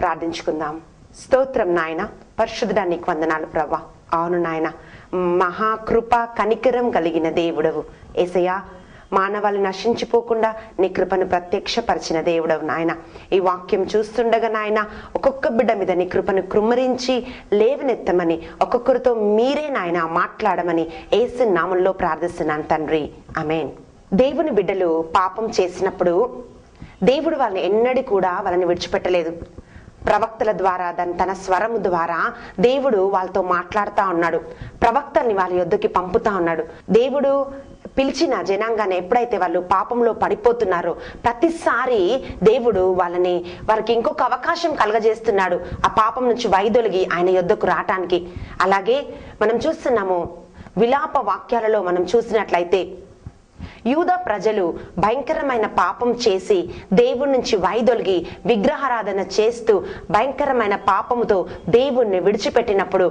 ప్రార్థించుకుందాం. స్తోత్రం నాయన, పరిశుద్ధుడా నీకు వందనాలు ప్రభువా. అవును నాయన, మహాకృప కనికరం కలిగిన దేవుడవు యేసయ్యా. మానవాళి నశించిపోకుండా నీ కృపను ప్రత్యక్షపరిచిన దేవుడవు నాయన. ఈ వాక్యం చూస్తుండగా నాయన, ఒక్కొక్క బిడ్డ మీద నీ కృపను కృమ్మరించి లేవనెత్తమని, ఒక్కొక్కరితో మీరే నాయన మాట్లాడమని యేసు నామంలో ప్రార్థిస్తున్నాను తండ్రి, ఆమేన్. దేవుని బిడ్డలు పాపం చేసినప్పుడు దేవుడు వాళ్ళని ఎన్నడూ కూడా వాళ్ళని విడిచిపెట్టలేదు. ప్రవక్తల ద్వారా తన స్వరము ద్వారా దేవుడు వాళ్ళతో మాట్లాడుతా ఉన్నాడు. ప్రవక్తల్ని వాళ్ళ యొద్దకి పంపుతా ఉన్నాడు. దేవుడు పిలిచిన జనాంగాన్ని ఎప్పుడైతే వాళ్ళు పాపంలో పడిపోతున్నారో ప్రతిసారి దేవుడు వాళ్ళకి ఇంకొక అవకాశం కలగజేస్తున్నాడు ఆ పాపం నుంచి వైదొలిగి ఆయన యొద్దకు రావటానికి. అలాగే మనం చూస్తున్నాము విలాప వాక్యాలలో మనం చూసినట్లయితే యూదా ప్రజలు భయంకరమైన పాపం చేసి దేవుడి నుంచి వైదొలిగి విగ్రహారాధన చేస్తూ భయంకరమైన పాపముతో దేవుణ్ణి విడిచిపెట్టినప్పుడు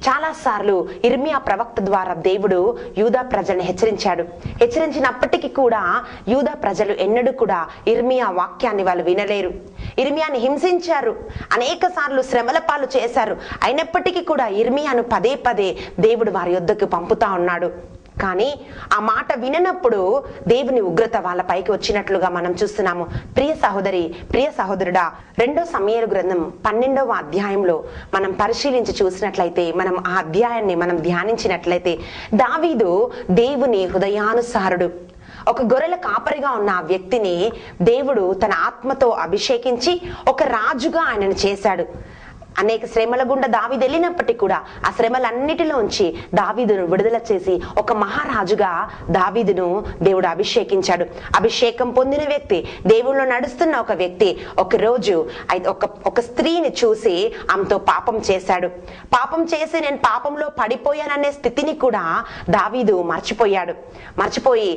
చాలాసార్లు ఇర్మియా ప్రవక్త ద్వారా దేవుడు యూదా ప్రజల్ని హెచ్చరించినప్పటికీ కూడా యూదా ప్రజలు ఎన్నడూ కూడా ఇర్మియా వాక్యాన్ని వాళ్ళు వినలేరు. ఇర్మియాని హింసించారు, అనేక సార్లు శ్రమల పాలు చేశారు. అయినప్పటికీ కూడా ఇర్మియాను పదే పదే దేవుడు వారి యొద్దకు పంపుతా ఉన్నాడు. కానీ ఆ మాట విననప్పుడు దేవుని ఉగ్రత వాళ్ళ పైకి వచ్చినట్లుగా మనం చూస్తున్నాము. ప్రియ సహోదరి, ప్రియ సహోదరుడా, 2 సమూయేలు గ్రంథం 12వ అధ్యాయంలో మనం పరిశీలించి చూసినట్లయితే, మనం ఆ అధ్యాయాన్ని మనం ధ్యానించినట్లయితే, దావీదు దేవుని హృదయానుసారుడు. ఒక గొర్రెల కాపరిగా ఉన్న ఆ వ్యక్తిని దేవుడు తన ఆత్మతో అభిషేకించి ఒక రాజుగా ఆయనను చేశాడు. అనేక శ్రమల గుండా దావీదు వెళ్ళినప్పటికీ కూడా ఆ శ్రమలన్నిటిలోంచి దావీదును విడుదల చేసి ఒక మహారాజుగా దావీదును దేవుడు అభిషేకించాడు. అభిషేకం పొందిన వ్యక్తి, దేవుళ్ళో నడుస్తున్న ఒక వ్యక్తి ఒకరోజు ఒక స్త్రీని చూసి ఆమెతో పాపం చేశాడు. పాపం చేసి నేను పాపంలో పడిపోయాననే స్థితిని కూడా దావీదు మర్చిపోయి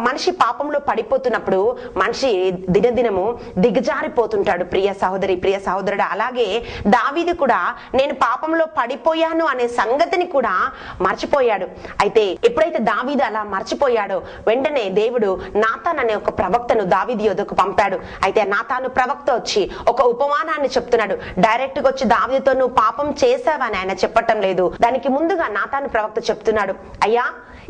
మనిషి పాపంలో పడిపోతున్నప్పుడు మనిషి దినదినము దిగజారిపోతుంటాడు. ప్రియ సహోదరి, ప్రియ సహోదరుడు, అలాగే దావీదు కూడా నేను పాపంలో పడిపోయాను అనే సంగతిని కూడా మర్చిపోయాడు. అయితే ఎప్పుడైతే దావీదు అలా మర్చిపోయాడో వెంటనే దేవుడు నాతాన్ అనే ఒక ప్రవక్తను దావీదు యొద్దకు పంపాడు. అయితే నాతాను ప్రవక్త వచ్చి ఒక ఉపమానాన్ని చెప్తున్నాడు. డైరెక్ట్ గా వచ్చి దావీదుతో నువ్వు పాపం చేశావని ఆయన చెప్పటం లేదు. దానికి ముందుగా నాతాను ప్రవక్త చెప్తున్నాడు, అయ్యా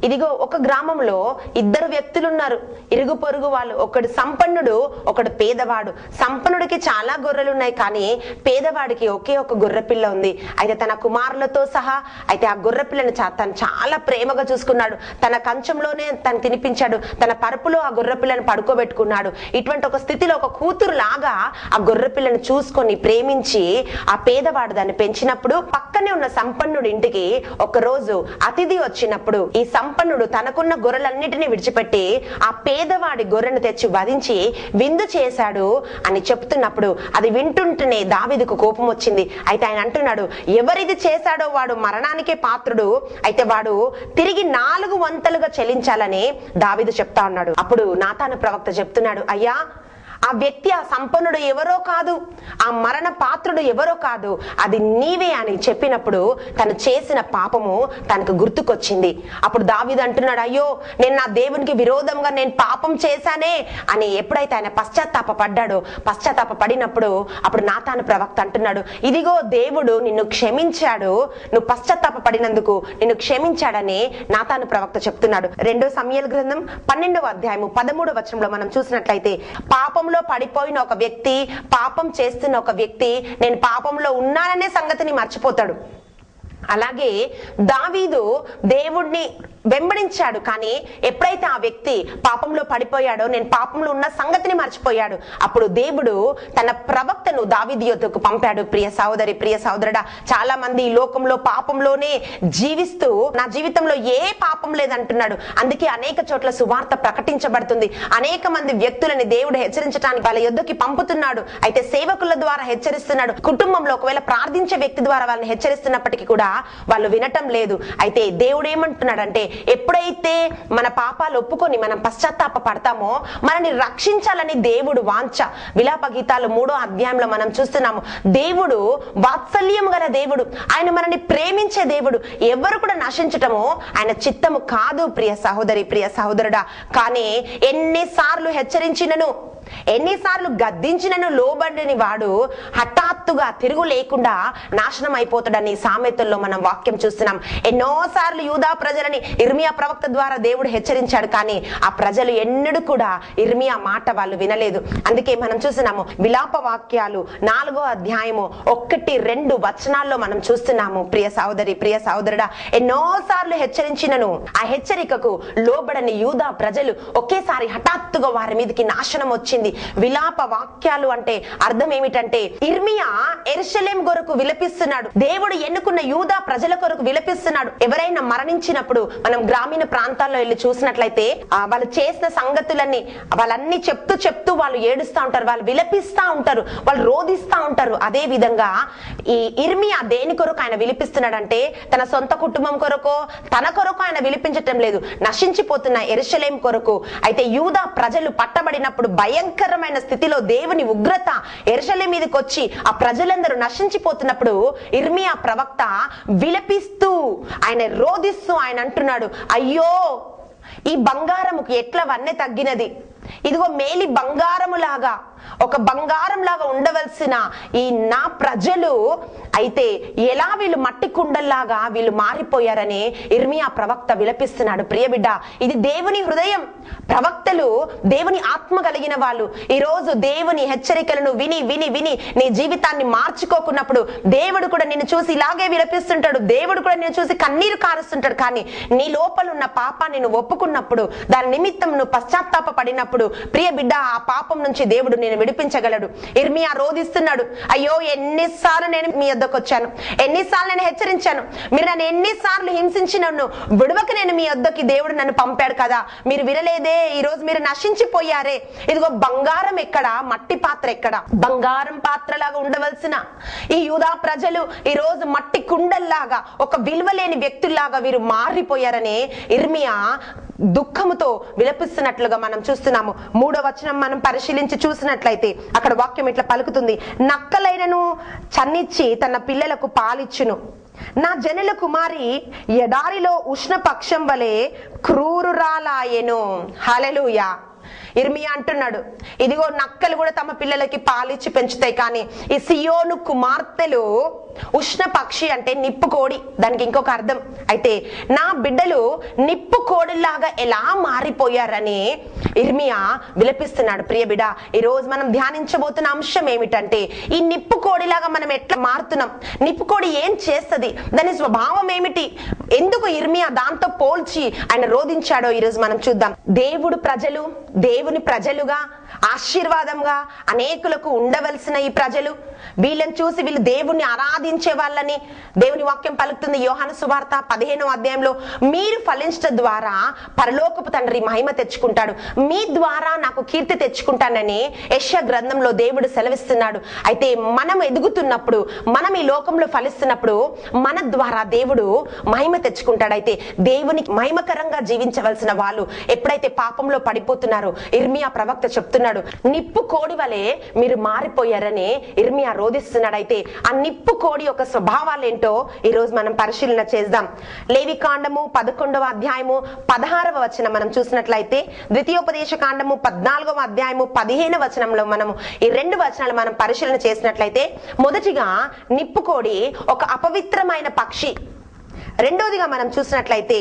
ఇదిగో ఒక గ్రామంలో 2 వ్యక్తులున్నారు, ఇరుగు పొరుగు వాళ్ళు. ఒకడు సంపన్నుడు, ఒకడు పేదవాడు. సంపన్నుడికి చాలా గొర్రెలు ఉన్నాయి, కానీ పేదవాడికి ఒకే ఒక గొర్రె పిల్ల ఉంది. అయితే తన కుమారులతో సహా అయితే ఆ గొర్రె పిల్లని తను చాలా ప్రేమగా చూసుకున్నాడు. తన కంచంలోనే తను తినిపించాడు, తన పరుపులో ఆ గొర్రె పిల్లని పడుకోబెట్టుకున్నాడు. ఇటువంటి ఒక స్థితిలో ఒక కూతురు లాగా ఆ గొర్రె పిల్లని చూసుకొని ప్రేమించి ఆ పేదవాడు దాన్ని పెంచినప్పుడు పక్కనే ఉన్న సంపన్నుడి ఇంటికి ఒక రోజు అతిథి వచ్చినప్పుడు ఈ సంపన్నుడు తనకున్న గొర్రెలన్నిటినీ విడిచిపెట్టి ఆ పేదవాడి గొర్రెను తెచ్చి వధించి విందు చేశాడు అని చెప్తున్నప్పుడు అది వింటుంటేనే దావీదుకు కోపం వచ్చింది. అయితే ఆయన అంటున్నాడు, ఎవరిది చేశాడో వాడు మరణానికే పాత్రుడు, అయితే వాడు తిరిగి 4 వంతలుగా చెల్లించాలని దావీదు చెప్తా ఉన్నాడు. అప్పుడు నాతాను ప్రవక్త చెప్తున్నాడు, అయ్యా ఆ వ్యక్తి, ఆ సంపన్నుడు ఎవరో కాదు, ఆ మరణ పాత్రుడు ఎవరో కాదు, అది నీవే అని చెప్పినప్పుడు తను చేసిన పాపము తనకు గుర్తుకొచ్చింది. అప్పుడు దావీదు అంటున్నాడు, అయ్యో నేను నా దేవునికి విరోధంగా నేను పాపం చేశానే అని ఎప్పుడైతే ఆయన పశ్చాత్తాప పడినప్పుడు అప్పుడు నాతాను ప్రవక్త అంటున్నాడు, ఇదిగో దేవుడు నిన్ను క్షమించాడు, నువ్వు పశ్చాత్తాప పడినందుకు నిన్ను క్షమించాడని నాతాను ప్రవక్త చెప్తున్నాడు. 2 సమూయేలు గ్రంథం 12వ అధ్యాయము 13వ వచనంలో మనం చూసినట్లయితే, పాపంలో పడిపోయిన ఒక వ్యక్తి, పాపం చేస్తున్న ఒక వ్యక్తి నేను పాపంలో ఉన్నాననే సంగతిని మర్చిపోతాడు. అలాగే దావీదు దేవుణ్ణి వెంబడించాడు, కానీ ఎప్పుడైతే ఆ వ్యక్తి పాపంలో పడిపోయాడో, నేను పాపంలో ఉన్న సంగతిని మర్చిపోయాడు, అప్పుడు దేవుడు తన ప్రవక్తను దావీదు యొద్దకు పంపాడు. ప్రియ సహోదరి, ప్రియ సహోదరుడా, చాలా మంది ఈ లోకంలో పాపంలోనే జీవిస్తూ నా జీవితంలో ఏ పాపం లేదంటున్నాడు. అందుకే అనేక చోట్ల సువార్త ప్రకటించబడుతుంది. అనేక మంది వ్యక్తులని దేవుడు హెచ్చరించడానికి వాళ్ళ యొద్దకి పంపుతున్నాడు. అయితే సేవకుల ద్వారా హెచ్చరిస్తున్నాడు. కుటుంబంలో ఒకవేళ ప్రార్థించే వ్యక్తి ద్వారా వాళ్ళని హెచ్చరిస్తున్నప్పటికీ కూడా వాళ్ళు వినటం లేదు. అయితే దేవుడు ఏమంటున్నాడంటే, ఎప్పుడైతే మన పాపాలు ఒప్పుకొని మనం పశ్చాత్తాప పడతామో మనని రక్షించాలని దేవుడు వాంఛ. విలాప గీతాలు 3వ అధ్యాయంలో మనం చూస్తున్నాము, దేవుడు వాత్సల్యం గల దేవుడు, ఆయన మనని ప్రేమించే దేవుడు. ఎవరు కూడా నశించటము ఆయన చిత్తము కాదు. ప్రియ సహోదరి, ప్రియ సహోదరుడా, కానీ ఎన్నిసార్లు హెచ్చరించినను, ఎన్నిసార్లు గద్దించినను లోబడిని వాడు హఠాత్తుగా తిరుగు లేకుండా నాశనం అయిపోతాడని సామెతల్లో మనం వాక్యం చూస్తున్నాం. ఎన్నోసార్లు యూదా ప్రజలని ఇర్మియా ప్రవక్త ద్వారా దేవుడు హెచ్చరించాడు, కానీ ఆ ప్రజలు ఎన్నడూ కూడా ఇర్మియా మాట వాళ్ళు వినలేదు. అందుకే మనం చూస్తున్నాము విలాప వాక్యాలు 4వ అధ్యాయము 1-2 వచనాల్లో మనం చూస్తున్నాము. ప్రియ సహోదరి, ప్రియ సహోదరుడా, ఎన్నోసార్లు హెచ్చరించినను ఆ హెచ్చరికకు లోబడని యూదా ప్రజలు ఒకేసారి హఠాత్తుగా వారి మీదకి నాశనం వచ్చింది. విలాప వాక్యాలు అంటే అర్థం ఏమిటంటే, ఇర్మియా యెరూషలేం కొరకు విలపిస్తున్నాడు, దేవుడు ఎన్నుకున్న యూదా ప్రజల కొరకు విలపిస్తున్నాడు. ఎవరైనా మరణించినప్పుడు మనం గ్రామీణ ప్రాంతాల్లో వెళ్ళి చూసినట్లయితే వాళ్ళు చేసిన సంగతులన్నీ వాళ్ళన్ని చెప్తూ వాళ్ళు ఏడుస్తా ఉంటారు, వాళ్ళు విలపిస్తా ఉంటారు, వాళ్ళు రోధిస్తా ఉంటారు. అదే విధంగా ఈ ఇర్మియా దేని కొరకు ఆయన విలిపిస్తున్నాడంటే, తన సొంత కుటుంబం కొరకో తన కొరకు ఆయన విలిపించటం లేదు, నశించిపోతున్న యెరూషలేం కొరకు. అయితే యూదా ప్రజలు పట్టబడినప్పుడు భయంకరమైన స్థితిలో దేవుని ఉగ్రత యెరూషలేం మీదకి వచ్చి ఆ ప్రజలందరూ నశించిపోతున్నప్పుడు ఇర్మియా ప్రవక్త విలపిస్తూ ఆయన రోధిస్తూ ఆయన అంటున్నాడు, అయ్యో ఈ బంగారముకు ఎట్లా వన్నె తగ్గినది, ఇదిగో మేలి బంగారము లాగా, ఒక బంగారం లాగా ఉండవలసిన ఈ నా ప్రజలు అయితే ఎలా వీళ్ళు మట్టి కుండల్లాగా వీళ్ళు మారిపోయారని ఇర్మియా ప్రవక్త విలపిస్తున్నాడు. ప్రియబిడ్డ, ఇది దేవుని హృదయం. ప్రవక్తలు దేవుని ఆత్మ కలిగిన వాళ్ళు. ఈ రోజు దేవుని హెచ్చరికలను విని విని విని నీ జీవితాన్ని మార్చుకోకున్నప్పుడు దేవుడు కూడా నిన్ను చూసి ఇలాగే విలపిస్తుంటాడు, దేవుడు కూడా నిన్ను చూసి కన్నీరు కారుస్తుంటాడు. కానీ నీ లోపల ఉన్న పాపాన్ని నువ్వు ఒప్పుకున్నప్పుడు, దాని నిమిత్తం నువ్వు పశ్చాత్తాప పడినప్పుడు, ప్రియ బిడ్డ, ఆ పాపం నుంచి దేవుడు నేను విడిపించగలడు. ఇర్మియా రోధిస్తున్నాడు, అయ్యో ఎన్నిసార్లు నేను మీ వద్దకు వచ్చాను, ఎన్నిసార్లు నేను హెచ్చరించాను, మీరు నన్ను ఎన్నిసార్లు హింసించినను విడువక నేను మీ వద్దకి దేవుడు నన్ను పంపాడు కదా, మీరు వినలేదే, ఈ రోజు మీరు నశించిపోయారే. ఇదిగో బంగారం ఎక్కడ, మట్టి పాత్ర ఎక్కడ? బంగారం పాత్రలాగా ఉండవలసిన ఈ యూదా ప్రజలు ఈ రోజు మట్టి కుండల్లాగా, ఒక విలువలేని వ్యక్తుల్లాగా వీరు మారిపోయారని ఇర్మియా దుఃఖముతో విలపిస్తున్నట్లుగా మనం చూస్తున్నాము. 3వ వచనం మనం పరిశీలించి చూసినట్లయితే అక్కడ వాక్యం ఇట్లా పలుకుతుంది, నక్కలైనను చన్నిచ్చి తన పిల్లలకు పాలిచ్చును, నా జనుల కుమారి ఎడారిలో ఉష్ణ పక్షం వలె క్రూరురాలాయెను. హల్లెలూయా. ఇర్మియా అంటున్నాడు, ఇదిగో నక్కలు కూడా తమ పిల్లలకి పాలిచ్చి పెంచుతాయి, కానీ ఈ సియోను కుమార్తెలు ఉష్ణ పక్షి అంటే నిప్పు కోడి, దానికి ఇంకొక అర్థం. అయితే నా బిడ్డలు నిప్పు కోడిలాగా ఎలా మారిపోయారని ఇర్మియా విలపిస్తున్నాడు. ప్రియ బిడ్డ, ఈ రోజు మనం ధ్యానించబోతున్న అంశం ఏమిటంటే, ఈ నిప్పు కోడిలాగా మనం ఎట్లా మారుతున్నాం, నిప్పు కోడి ఏం చేస్తుంది, దాని స్వభావం ఏమిటి, ఎందుకు ఇర్మియా దాంతో పోల్చి ఆయన రోధించాడో ఈరోజు మనం చూద్దాం. దేవుడు ప్రజలు, దేవుని ప్రజలుగా ఆశీర్వాదంగా అనేకులకు ఉండవలసిన ఈ ప్రజలు, వీళ్ళని చూసి వీళ్ళు దేవుణ్ణి ఆరాధించే వాళ్ళని దేవుని వాక్యం పలుకుతుంది. యోహాను సువార్త 15వ అధ్యాయంలో, మీరు ఫలించడం ద్వారా పరలోకపు తండ్రి మహిమ తెచ్చుకుంటాడు, మీ ద్వారా నాకు కీర్తి తెచ్చుకుంటానని యెషయా గ్రంథంలో దేవుడు సెలవిస్తున్నాడు. అయితే మనం ఎదుగుతున్నప్పుడు, మనం ఈ లోకంలో ఫలిస్తున్నప్పుడు మన ద్వారా దేవుడు మహిమ తెచ్చుకుంటాడు. అయితే దేవునికి మహిమకరంగా జీవించవలసిన వాళ్ళు ఎప్పుడైతే పాపంలో పడిపోతున్నారో, ఇర్మియా ప్రవక్త చెప్తున్నాడు, నిప్పు కోడి వలె మీరు మారిపోయారని ఇర్మియా రోధిస్తున్నాడు. అయితే ఆ నిప్పు కోడి యొక్క స్వభావాలు ఏంటో ఈ రోజు మనం పరిశీలన చేద్దాం. లేవికాండము 11వ అధ్యాయము 16వ వచనం మనం చూసినట్లయితే, ద్వితీయోపదేశ కాండము 14వ అధ్యాయము 15వ వచనంలో మనము ఈ 2 వచనాలు మనం పరిశీలన చేసినట్లయితే, మొదటిగా నిప్పు కోడి ఒక అపవిత్రమైన పక్షి. రెండోదిగా మనం చూసినట్లయితే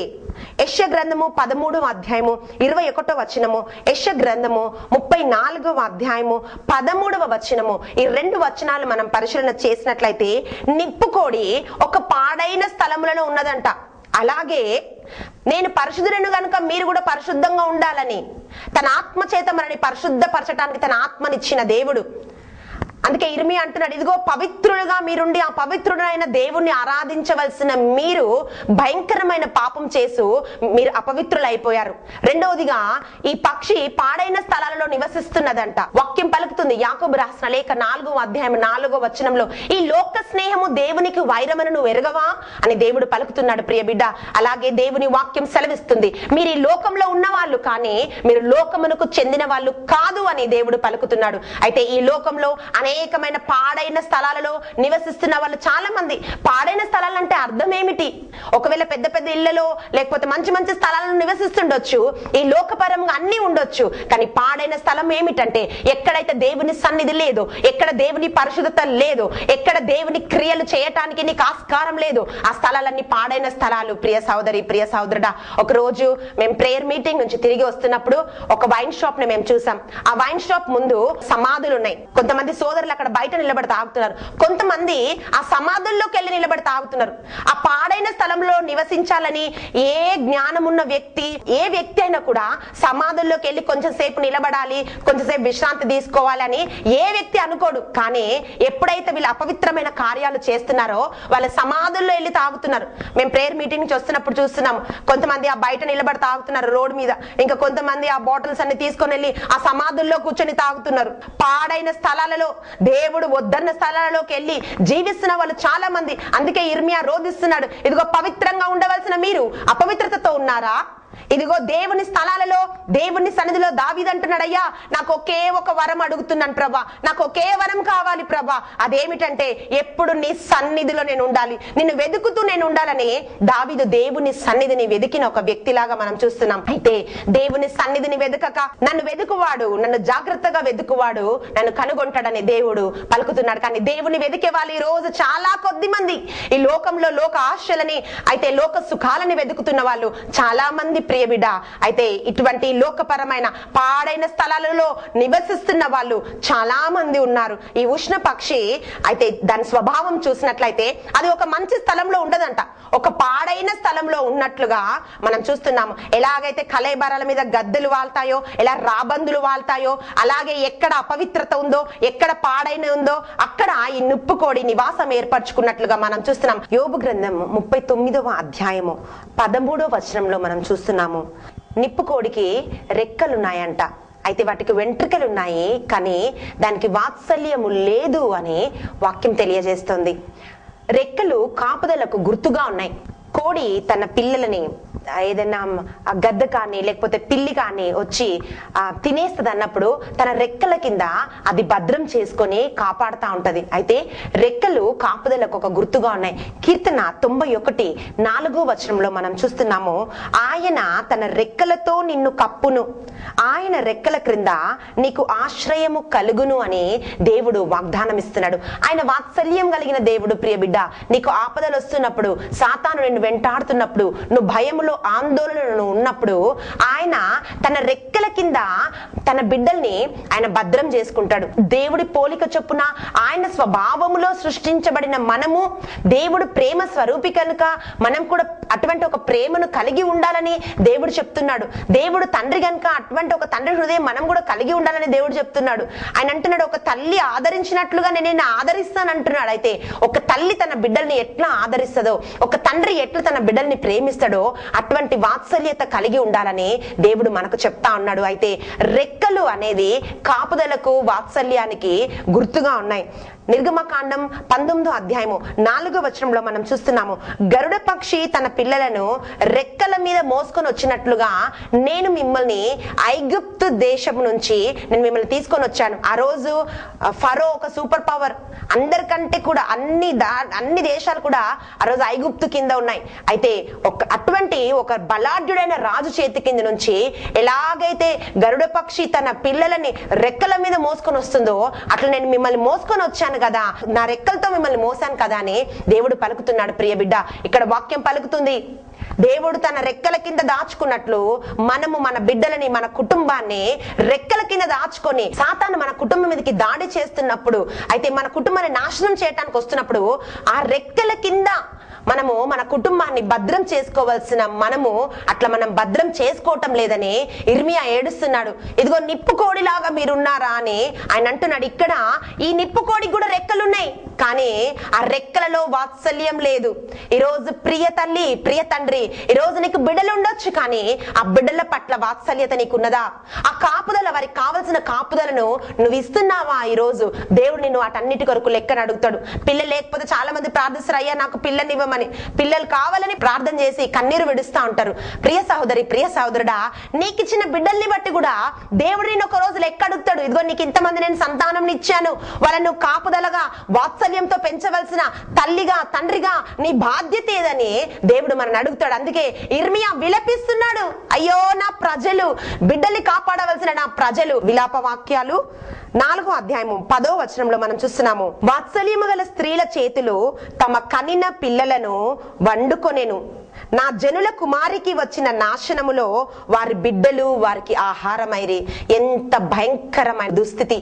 యెషయా గ్రంథము 13వ అధ్యాయము 21వ వచనము, యెషయా గ్రంథము 34వ అధ్యాయము 13వ వచనము, ఈ 2 వచనాలు మనం పరిశీలన చేసినట్లయితే నిప్పు కోడి ఒక పాడైన స్థలములలో ఉన్నదంట. అలాగే నేను పరిశుద్ధులను గనుక మీరు కూడా పరిశుద్ధంగా ఉండాలని తన ఆత్మ చేత మనని పరిశుద్ధపరచడానికి తన ఆత్మనిచ్చిన దేవుడు. అందుకే ఇర్మియా అంటున్నాడు, ఇదిగో పవిత్రులుగా మీరుండి ఆ పవిత్రుడైన దేవుణ్ణి ఆరాధించవలసిన మీరు భయంకరమైన పాపం చేసు మీరు అపవిత్రులు అయిపోయారు. రెండవదిగా ఈ పక్షి పాడైన స్థలాలలో నివసిస్తున్నదంట. వాక్యం పలుకుతుంది యాకోబు రాసిన లేఖ 4వ అధ్యాయం 4వ వచనంలో, ఈ లోక స్నేహము దేవునికి వైరమను నువ్వు ఎరగవా అని దేవుడు పలుకుతున్నాడు. ప్రియ బిడ్డ, అలాగే దేవుని వాక్యం సెలవిస్తుంది, మీరు ఈ లోకంలో ఉన్న వాళ్ళు కానీ మీరు లోకమునకు చెందిన వాళ్ళు కాదు అని దేవుడు పలుకుతున్నాడు. అయితే ఈ లోకంలో అనేకమైన పాడైన స్థలాలలో నివసిస్తున్న వాళ్ళు చాలా మంది. పాడైన స్థలాలు అంటే అర్థం ఏమిటి? ఒకవేళ పెద్ద పెద్ద ఇళ్లలో లేకపోతే మంచి మంచి స్థలాలను నివసిస్తుండొచ్చు, ఈ లోకపరంగా అన్ని ఉండొచ్చు. కానీ పాడైన స్థలం ఏమిటంటే ఎక్కడైతే దేవుని సన్నిధి లేదు, ఎక్కడ దేవుని పరిశుద్ధత లేదు, ఎక్కడ దేవుని క్రియలు చేయటానికి నీకు ఆస్కారం లేదు, ఆ స్థలాలన్నీ పాడైన స్థలాలు. ప్రియ సహోదరి, ప్రియ సహోదరుడా, ఒక రోజు మేము ప్రేయర్ మీటింగ్ నుంచి తిరిగి వస్తున్నప్పుడు ఒక వైన్ షాప్ ని మేము చూసాం. ఆ వైన్ షాప్ ముందు సమాధులు ఉన్నాయి. కొంతమంది సోదరులు అక్కడ బయట నిలబడి తాగుతున్నారు, కొంతమంది ఆ సమాధుల్లోకి వెళ్ళి నిలబడి తాగుతున్నారు. ఆ పాడైన స్థలంలో నివసించాలని ఏ జ్ఞానం ఉన్న వ్యక్తి, ఏ వ్యక్తి అయినా కూడా సమాధుల్లోకి వెళ్ళి కొంచెం సేపు నిలబడాలి, కొంచెం సేపు విశ్రాంతి తీసుకోవాలని ఏ వ్యక్తి అనుకోడు. కానీ ఎప్పుడైతే వీళ్ళు అపవిత్రమైన కార్యాలు చేస్తున్నారో వాళ్ళ సమాధుల్లో వెళ్ళి తాగుతున్నారు. మేము ప్రేయర్ మీటింగ్ నుంచి వస్తున్నప్పుడు చూస్తున్నాం, కొంతమంది ఆ బయట నిలబడి తాగుతున్నారు రోడ్డు మీద, ఇంకా కొంతమంది ఆ బాటిల్స్ అన్ని తీసుకొని వెళ్ళి ఆ సమాధుల్లో కూర్చొని తాగుతున్నారు. పాడైన స్థలాలలో, దేవుడు వద్దన్న స్థలాలలోకి వెళ్ళి జీవిస్తున్న వాళ్ళు చాలా మంది. అందుకే ఇర్మియా రోధిస్తున్నాడు, ఇదిగో పవిత్రంగా ఉండవలసిన మీరు అపవిత్రతతో ఉన్నారా? ఇదిగో దేవుని స్థలాలలో, దేవుని సన్నిధిలో దావీదు అంటున్నాడయ్యా, నాకు ఒకే ఒక వరం అడుగుతున్నాను ప్రభా, నాకు ఒకే వరం కావాలి ప్రభా. అదేమిటంటే ఎప్పుడు నీ సన్నిధిలో నేను ఉండాలి, నిన్ను వెతుకుతూ నేను ఉండాలని దావీదు దేవుని సన్నిధిని వెతికిన ఒక వ్యక్తిలాగా మనం చూస్తున్నాం. అయితే దేవుని సన్నిధిని వెతకక నన్ను వెతుకువాడు, నన్ను జాగ్రత్తగా వెతుకువాడు నన్ను కనుగొంటాడని దేవుడు పలుకుతున్నాడు. కానీ దేవుని వెతికే వాళ్ళు ఈ రోజు చాలా కొద్ది మంది. ఈ లోకంలో లోక ఆశలని, అయితే లోక సుఖాలని వెతుకుతున్న వాళ్ళు చాలా మంది ప్రియ బిడ్డ. అయితే ఇటువంటి లోకపరమైన పాడైన స్థలాలలో నివసిస్తున్న వాళ్ళు చాలా మంది ఉన్నారు. ఈ ఉష్ణ పక్షి అయితే దాని స్వభావం చూసినట్లయితే అది ఒక మంచి స్థలంలో ఉండదంట, ఒక పాడైన స్థలంలో ఉన్నట్లుగా మనం చూస్తున్నాము. ఎలాగైతే కలేబరాల మీద గద్దెలు వాళ్తాయో, ఎలా రాబందులు వాళ్తాయో, అలాగే ఎక్కడ అపవిత్రత ఉందో, ఎక్కడ పాడైన ఉందో అక్కడ ఈ నిప్పుకోడి నివాసం ఏర్పరచుకున్నట్లుగా మనం చూస్తున్నాం. యోబు గ్రంథం 39వ అధ్యాయము 13వ వచనంలో మనం చూస్తున్నాము, నిప్పుకోడికి రెక్కలున్నాయంట, అయితే వాటికి వెంట్రుకలు ఉన్నాయి, కానీ దానికి వాత్సల్యము లేదు అని వాక్యం తెలియజేస్తుంది. రెక్కలు కాపుదలకు గుర్తుగా ఉన్నాయి. కోడి తన పిల్లలని ఏదైనా గద్ద కానీ లేకపోతే పిల్లి కానీ వచ్చి తినేస్తుంది అన్నప్పుడు తన రెక్కల కింద అది భద్రం చేసుకొని కాపాడుతూ ఉంటది. అయితే రెక్కలు కాపుదలకు ఒక గుర్తుగా ఉన్నాయి. కీర్తన 91:4వ వచనంలో మనం చూస్తున్నాము, ఆయన తన రెక్కలతో నిన్ను కప్పును, ఆయన రెక్కల క్రింద నీకు ఆశ్రయము కలుగును అని దేవుడు వాగ్దానం ఇస్తున్నాడు. ఆయన వాత్సల్యం కలిగిన దేవుడు. ప్రియ బిడ్డ, నీకు ఆపదలు వస్తున్నప్పుడు, సాతాను నిన్ను వెంటాడుతున్నప్పుడు, నువ్వు భయములో ఆందోళనలు ఉన్నప్పుడు ఆయన తన రెక్కల కింద తన బిడ్డల్ని ఆయన భద్రం చేసుకుంటాడు. దేవుడి పోలిక చొప్పున ఆయన స్వభావములో సృష్టించబడిన మనము దేవుడు ప్రేమ స్వరూపి కనుక మనం కూడా అటువంటి ఒక ప్రేమను కలిగి ఉండాలని దేవుడు చెప్తున్నాడు. దేవుడు తండ్రి కనుక అటువంటి ఒక తండ్రి హృదయం మనం కూడా కలిగి ఉండాలని దేవుడు చెప్తున్నాడు. ఆయన అంటున్నాడు, ఒక తల్లి ఆదరించినట్లుగా నేను ఆదరిస్తాను అంటున్నాడు. అయితే ఒక తల్లి తన బిడ్డల్ని ఎట్లా ఆదరిస్తుందో, ఒక తండ్రి ఎట్లా తన బిడ్డల్ని ప్రేమిస్తాడో అటువంటి వాత్సల్యత కలిగి ఉండాలని దేవుడు మనకు చెప్తా ఉన్నాడు. అయితే రెక్కలు అనేది కాపుదలకు, వాత్సల్యానికి గుర్తుగా ఉన్నాయి. నిర్గమకాండం 19వ అధ్యాయము 4వ వచనంలో మనం చూస్తున్నాము, గరుడ పక్షి తన పిల్లలను రెక్కల మీద మోసుకొని వచ్చినట్లుగా నేను మిమ్మల్ని ఐగుప్తు దేశం నుంచి నేను మిమ్మల్ని తీసుకొని వచ్చాను. ఆ రోజు ఫరో ఒక సూపర్ పవర్, అందరికంటే కూడా అన్ని దేశాలు కూడా ఆ రోజు ఐగుప్తు కింద ఉన్నాయి. అయితే అటువంటి ఒక బలాఢ్యుడైన రాజు చేతి కింద నుంచి ఎలాగైతే గరుడ పక్షి తన పిల్లలని రెక్కల మీద మోసుకొని వస్తుందో అట్లా నేను మిమ్మల్ని మోసుకొని వచ్చాను కదా, నా రెక్కలతో మిమ్మల్ని మోసాను కదా అని దేవుడు పలుకుతున్నాడు. ప్రియ బిడ్డ, ఇక్కడ వాక్యం పలుకుతుంది, దేవుడు తన రెక్కల కింద దాచుకున్నట్లు మనము మన బిడ్డలని, మన కుటుంబాన్ని రెక్కల కింద దాచుకొని సాతాను మన కుటుంబం మీదకి దాడి చేస్తున్నప్పుడు, అయితే మన కుటుంబాన్ని నాశనం చేయడానికి వస్తున్నప్పుడు ఆ రెక్కల కింద మనము మన కుటుంబాన్ని భద్రం చేసుకోవాల్సిన మనము అట్లా మనం భద్రం చేసుకోవటం లేదని ఇర్మియా ఏడుస్తున్నాడు. ఇదిగో నిప్పుకోడిలాగా మీరున్నారా అని ఆయన అంటున్నాడు. ఇక్కడ ఈ నిప్పుకోడికి కూడా రెక్కలున్నాయి, కానీ ఆ రెక్కలలో వాత్సల్యం లేదు. ఈరోజు ప్రియ తల్లి, ప్రియ తండ్రి, ఈరోజు నీకు బిడ్డలు ఉండొచ్చు, కానీ ఆ బిడ్డల పట్ల వాత్సల్యత నీకున్నదా? ఆ కాపుదల, వారికి కావలసిన కాపుదలను నువ్వు ఇస్తున్నావా? ఈరోజు దేవుడు నిన్ను వాటన్నిటి కొరకు లెక్కను అడుగుతాడు. పిల్లలు లేకపోతే చాలా మంది ప్రార్థిస్తారు, అయ్యా నాకు పిల్లని ఇవ్వమని పిల్లలు కావాలని ప్రార్థన చేసి కన్నీరు విడుస్తూ ఉంటారు. ప్రియ సహోదరి, ప్రియ సహోదరుడా, నీకు ఇచ్చిన బిడ్డల్ని బట్టి కూడా దేవుడు నేను ఒక రోజు లెక్క అడుగుతాడు. ఇదిగో నీకు ఇంతమంది నేను సంతానం ఇచ్చాను, వాళ్ళను కాపుదలగా వాత్సల్యంతో పెంచవలసిన తల్లిగా తండ్రిగా నీ బాధ్యత ఏదని దేవుడు మనల్ని అడుగుతాడు. అందుకే ఇర్మియా విలపిస్తున్నాడు, అయ్యో నా ప్రజలు, బిడ్డల్ని కాపాడవలసిన నా ప్రజలు. విలాప వాక్యాలు 4వ అధ్యాయము 10వ వచనంలో మనం చూస్తున్నాము, వాత్సల్యము గల స్త్రీల చేతులు తమ కనిన పిల్లలను వండుకొనెను, నా జనుల కుమారికి వచ్చిన నాశనములో వారి బిడ్డలు వారికి ఆహారమైరి. ఎంత భయంకరమైన దుస్థితి,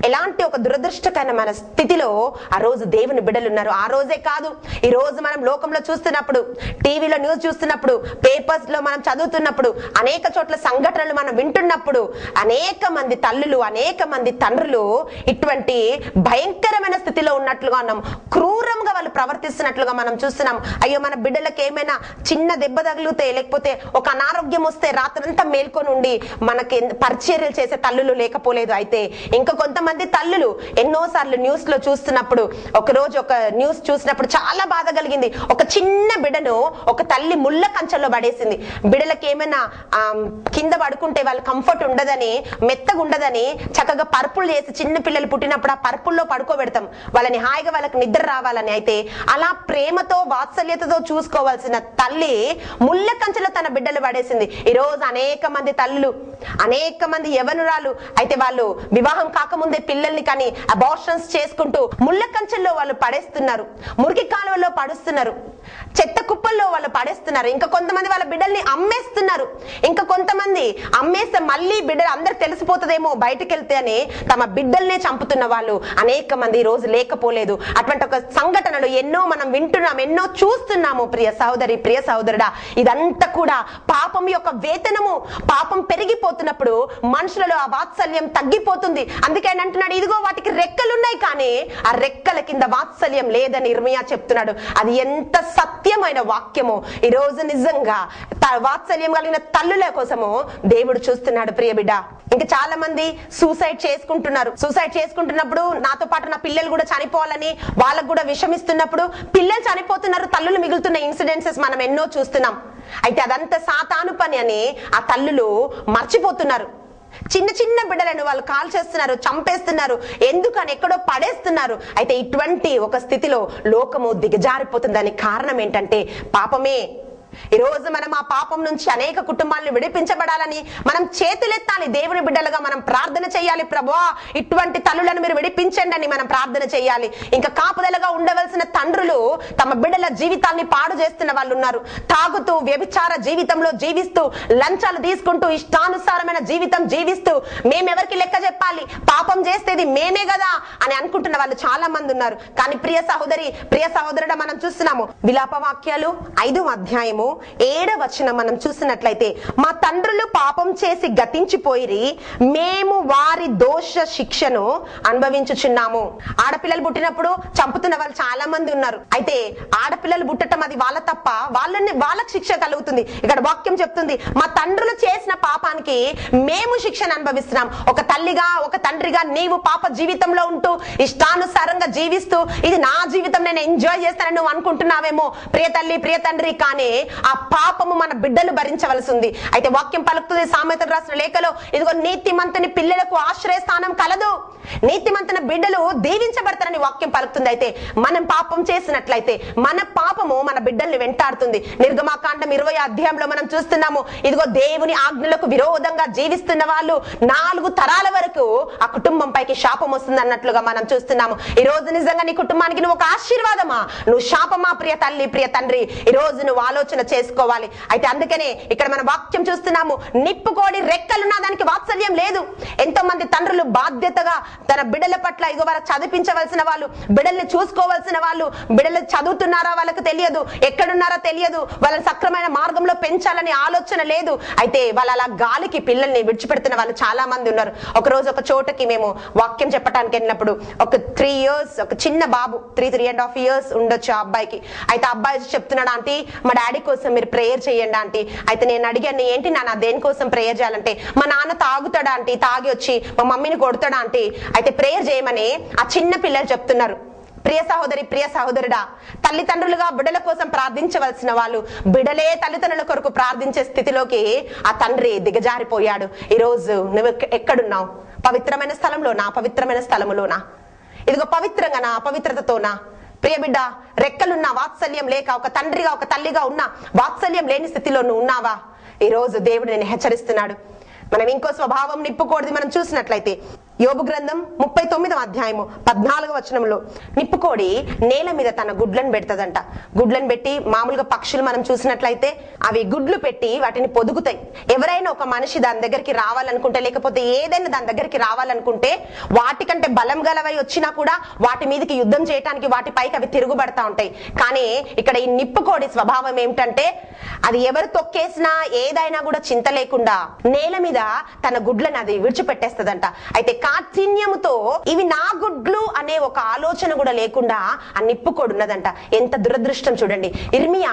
ఎలాంటి ఒక దురదృష్టకరమైన స్థితిలో ఆ రోజు దేవుని బిడ్డలు ఉన్నారు. ఆ రోజే కాదు, ఈ రోజు మనం లోకంలో చూస్తున్నప్పుడు, టీవీలో న్యూస్ చూస్తున్నప్పుడు, పేపర్స్ లో మనం చదువుతున్నప్పుడు, అనేక చోట్ల సంఘటనలు మనం వింటున్నప్పుడు అనేక మంది తల్లులు, అనేక మంది తండ్రులు ఇటువంటి భయంకరమైన స్థితిలో ఉన్నట్లుగా ఉన్నాం. క్రూరంగా వాళ్ళు ప్రవర్తిస్తున్నట్లుగా మనం చూస్తున్నాం. అయ్యో మన బిడ్డలకు ఏమైనా చిన్న దెబ్బ తగిలితే, లేకపోతే ఒక అనారోగ్యం వస్తే రాత్రంతా మేల్కొని ఉండి మనకి పరిచర్యలు చేసే తల్లులు లేకపోలేదు. అయితే ఇంకా కొంతమంది తల్లులు ఎన్నోసార్లు న్యూస్ లో చూస్తున్నప్పుడు, ఒక రోజు ఒక న్యూస్ చూసినప్పుడు చాలా బాధ కలిగింది. ఒక చిన్న బిడ్డను ఒక తల్లి ముళ్ళ కంచెల్లో పడేసింది. బిడ్డలకి ఏమైనా కింద పడుకుంటే వాళ్ళు కంఫర్ట్ ఉండదని, మెత్తగా ఉండదని చక్కగా పరుపులు చేసి, చిన్న పిల్లలు పుట్టినప్పుడు ఆ పరుపుల్లో పడుకోబెడతాం వాళ్ళని, హాయిగా వాళ్ళకి నిద్ర రావాలని. అయితే అలా ప్రేమతో వాత్సల్యతతో చూసుకోవాల్సిన తల్లి ముళ్ళ కంచెలో తన బిడ్డలు పడేసింది. ఈ రోజు అనేక మంది తల్లులు, అనేక మంది యవనురాలు అయితే వాళ్ళు వివాహం కాకముందే పిల్లల్ని కానీ అబార్షన్స్ చేసుకుంటూ ముళ్ళ కంచెల్లో వాళ్ళు పడేస్తున్నారు, మురికి కాలువలో పడుస్తున్నారు, చెత్త కుప్పల్లో వాళ్ళు పడేస్తున్నారు. ఇంకా కొంతమంది వాళ్ళ బిడ్డల్ని అమ్మేస్తున్నారు. ఇంకా కొంతమంది అమ్మేస్తే మళ్ళీ బిడ్డలు అందరికి తెలిసిపోతుందేమో బయటకు వెళ్తే అని తమ బిడ్డల్నే చంపుతున్న వాళ్ళు అనేక మంది ఈ రోజు లేకపోలేదు. అటువంటి ఒక సంఘటనలు ఎన్నో మనం వింటున్నాం, ఎన్నో చూస్తున్నాము. ప్రియ సహోదరి, ప్రియ సహోదరుడా, ఇదంతా కూడా పాపం యొక్క వేతనము. పాపం పెరిగిపోతున్నప్పుడు మనుషులలో ఆ వాత్సల్యం తగ్గిపోతుంది. అందుకే ఆయన అంటున్నాడు, ఇదిగో వాటికి రెక్కలున్నాయి కానీ ఆ రెక్కల కింద వాత్సల్యం లేదని ఇర్మియా చెప్తున్నాడు. అది ఎంత సత్యమైన వాక్యము. ఈ రోజు నిజంగా వాత్సల్యం కలిగిన తల్లుల కోసము దేవుడు చూస్తున్నాడు. ప్రియ బిడ్డ, ఇంకా చాలా మంది సూసైడ్ చేసుకుంటున్నారు. సూసైడ్ చేసుకుంటున్నప్పుడు నాతో పాటు నా పిల్లలు కూడా చనిపోవాలని వాళ్ళకు కూడా విషమిస్తున్నప్పుడు పిల్లలు చనిపోతున్నారు, తల్లులు మిగులుతున్న ఇన్సిడెన్సెస్ మనం ఎన్నో చూస్తున్నాం. అయితే అదంతా సాతాను పని అని ఆ తల్లులు మర్చిపోతున్నారు. చిన్న చిన్న బిడ్డలను వాళ్ళు కాల్ చేస్తున్నారు, చంపేస్తున్నారు, ఎందుకని ఎక్కడో పడేస్తున్నారు. అయితే ఇటువంటి ఒక స్థితిలో లోకము దిగజారిపోతుందని కారణం ఏంటంటే పాపమే. ఈ రోజు మనం ఆ పాపం నుంచి అనేక కుటుంబాలను విడిపించబడాలని మనం చేతులెత్తాలి. దేవుని బిడ్డలుగా మనం ప్రార్థన చేయాలి, ప్రభువా ఇటువంటి తల్లులను మీరు విడిపించండి అని మనం ప్రార్థన చేయాలి. ఇంకా కాపుదలగా ఉండవలసిన తండ్రులు తమ బిడ్డల జీవితాన్ని పాడు చేస్తున్న వాళ్ళు ఉన్నారు. తాగుతూ వ్యభిచార జీవితంలో జీవిస్తూ, లంచాలు తీసుకుంటూ, ఇష్టానుసారమైన జీవితం జీవిస్తూ, మేమెవరికి లెక్క చెప్పాలి, పాపం చేస్తేది మేమే కదా అని అనుకుంటున్న వాళ్ళు చాలా మంది ఉన్నారు. కానీ ప్రియ సహోదరి, ప్రియ సహోదరుడు, మనం చూస్తున్నాము విలాప వాక్యాలు 5వ అధ్యాయము 7వ వచనం మనం చూసినట్లయితే, మా తండ్రులు పాపం చేసి గతించిపోయిరి, మేము వారి దోష శిక్షను అనుభవించుచున్నాము. ఆడపిల్లలు పుట్టినప్పుడు చంపుతున్న వాళ్ళు చాలా మంది ఉన్నారు. అయితే ఆడపిల్లలు పుట్టడం అది వాళ్ళ తప్ప, వాళ్ళకి శిక్ష కలుగుతుంది. ఇక్కడ వాక్యం చెప్తుంది, మా తండ్రులు చేసిన పాపానికి మేము శిక్షను అనుభవిస్తున్నాం. ఒక తల్లిగా, ఒక తండ్రిగా నీవు పాప జీవితంలో ఉంటూ ఇష్టానుసారంగా జీవిస్తూ ఇది నా జీవితం, నేను ఎంజాయ్ చేస్తానని నువ్వు అనుకుంటున్నావేమో ప్రియ తల్లి, ప్రియ తండ్రి. కానీ ఆ పాపము మన బిడ్డలు భరించవలసి ఉంది. అయితే వాక్యం పలుకుతుంది సామెతలు రాసిన లేఖలో, ఇదిగో నీతిమంతుని పిల్లలకు ఆశ్రయస్థానం కలదు, నీతిమంతుని బిడ్డలు దీవించబడతారని వాక్యం పలుకుతుంది. అయితే మనం పాపం చేసినట్లయితే మన పాపము మన బిడ్డల్ని వెంటాడుతుంది. నిర్గమాకాండం 20వ అధ్యాయంలో మనం చూస్తున్నాము, ఇదిగో దేవుని ఆజ్ఞలకు విరోధంగా జీవిస్తున్న వాళ్ళు 4 తరాల వరకు ఆ కుటుంబం పైకి శాపం వస్తుంది అన్నట్లుగా మనం చూస్తున్నాము. ఈ రోజు నిజంగా నీ కుటుంబానికి నువ్వు ఒక ఆశీర్వాదమా, నువ్వు శాపమా ప్రియ తల్లి, ప్రియ తండ్రి? ఈ రోజు నువ్వు ఆలోచన చేసుకోవాలి. అయితే అందుకనే ఇక్కడ మన వాక్యం చూస్తున్నాము, నిప్పుకోడి రెక్కలున్నా దానికి వాత్సల్యం లేదు. ఎంతో మంది తండ్రులు బాధ్యతగా తన బిడ్డల పట్ల, ఇగో వాళ్ళకి చదివించవలసిన వాళ్ళు, బిడ్డల్ని చూసుకోవాల్సిన వాళ్ళు, బిడ్డలు చదువుతున్నారా వాళ్ళకి తెలియదు, ఎక్కడున్నారో తెలియదు, వాళ్ళని సక్రమైన మార్గంలో పెంచాలని ఆలోచన లేదు. అయితే వాళ్ళ అలా గాలికి పిల్లల్ని విడిచిపెడుతున్న వాళ్ళు చాలా మంది ఉన్నారు. ఒక రోజు ఒక చోటకి మేము వాక్యం చెప్పడానికి వెళ్ళినప్పుడు ఒక 3 years ఒక చిన్న బాబు, 3.5 years ఉండొచ్చు ఆ అబ్బాయికి. అయితే అబ్బాయి చెప్తున్నాడు, ఆంటీ మా డాడీ కోసం మీరు ప్రేయర్ చేయండి ఆంటీ. అయితే నేను అడిగాను, ఏంటి నాన్న దేనికోసం ప్రేయర్ చేయాలంటే, మా నాన్న తాగుతాడా ఆంటీ, తాగి వచ్చి మా మమ్మీని కొడతాడా ఆంటీ, అయితే ప్రేయర్ చేయమని ఆ చిన్న పిల్లలు చెప్తున్నారు. ప్రియ సహోదరి, ప్రియ సహోదరుడా, తల్లిదండ్రులుగా బిడ్డల కోసం ప్రార్థించవలసిన వాళ్ళు బిడ్డలే తల్లిదండ్రుల కొరకు ప్రార్థించే స్థితిలోకి ఆ తండ్రి దిగజారిపోయాడు. ఈరోజు నువ్వు ఎక్కడున్నావు? పవిత్రమైన స్థలంలోనా, పవిత్రమైన స్థలములోనా? ఇదిగో పవిత్రంగా నా అపవిత్రతతోనా? ప్రియ బిడ్డ, రెక్కలున్న వాత్సల్యం లేక ఒక తండ్రిగా ఒక తల్లిగా ఉన్న వాత్సల్యం లేని స్థితిలో నువ్వు ఉన్నావా? ఈ రోజు దేవుడు నేను హెచ్చరిస్తున్నాడు. మనం ఇంకో స్వభావం నిప్పుకోడిది మనం చూసినట్లయితే యోబు గ్రంథం 39వ అధ్యాయము 14వ వచనంలో నిప్పుకోడి నేల మీద తన గుడ్లను పెడతదంట. గుడ్లను పెట్టి మామూలుగా పక్షులు మనం చూసినట్లయితే అవి గుడ్లు పెట్టి వాటిని పొదుగుతాయి. ఎవరైనా ఒక మనిషి దాని దగ్గరికి రావాలనుకుంటే, లేకపోతే ఏదైనా దాని దగ్గరికి రావాలనుకుంటే వాటికంటే బలం గలవై వచ్చినా కూడా వాటి మీదకి యుద్ధం చేయడానికి వాటి పైకి అవి తిరుగుబడతా ఉంటాయి. కానీ ఇక్కడ ఈ నిప్పుకోడి స్వభావం ఏమిటంటే అది ఎవరు తొక్కేసినా ఏదైనా కూడా చింత లేకుండా నేల మీద తన గుడ్లను అది విడిచిపెట్టేస్తదంట. అయితే కాఠిన్యముతో ఇవి నా గుడ్లు అనే ఒక ఆలోచన కూడా లేకుండా ఆ నిప్పుకోడు ఉన్నదంట. ఎంత దురదృష్టం చూడండి. ఇర్మియా